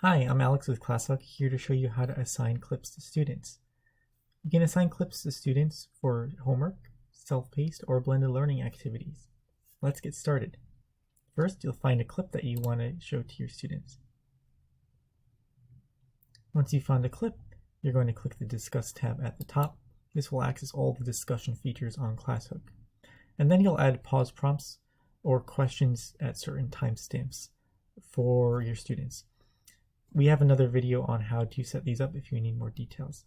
Hi, I'm Alex with ClassHook, here to show you how to assign clips to students. You can assign clips to students for homework, self-paced, or blended learning activities. Let's get started. First, you'll find a clip that you want to show to your students. Once you've found a clip, you're going to click the Discuss tab at the top. This will access all the discussion features on ClassHook. And then you'll add pause prompts or questions at certain timestamps for your students. We have another video on how to set these up if you need more details.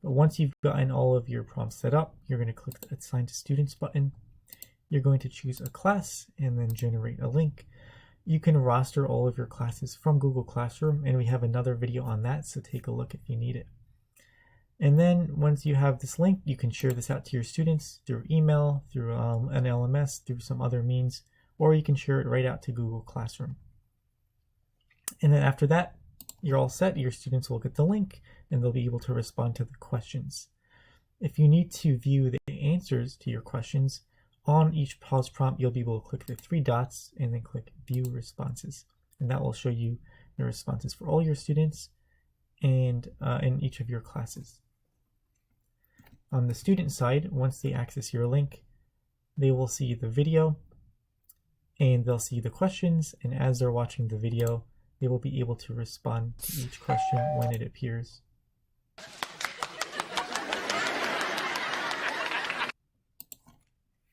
But once you've gotten all of your prompts set up, you're going to click the Assign to Students button. You're going to choose a class and then generate a link. You can roster all of your classes from Google Classroom, and we have another video on that, so take a look if you need it. And then once you have this link, you can share this out to your students through email, through an LMS, through some other means, or you can share it right out to Google Classroom. And then after that, you're all set. Your students will get the link and they'll be able to respond to the questions. If you need to view the answers to your questions, on each pause prompt, you'll be able to click the three dots and then click View Responses. And that will show you the responses for all your students and in each of your classes. On the student side, once they access your link, they will see the video and they'll see the questions, and as they're watching the video, they will be able to respond to each question when it appears.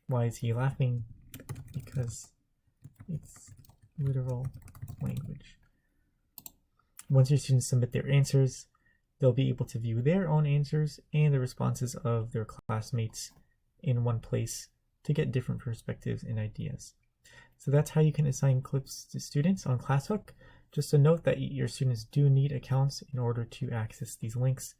Why is he laughing? Because it's literal language. Once your students submit their answers, they'll be able to view their own answers and the responses of their classmates in one place to get different perspectives and ideas. So that's how you can assign clips to students on ClassHook. Just a note that your students do need accounts in order to access these links.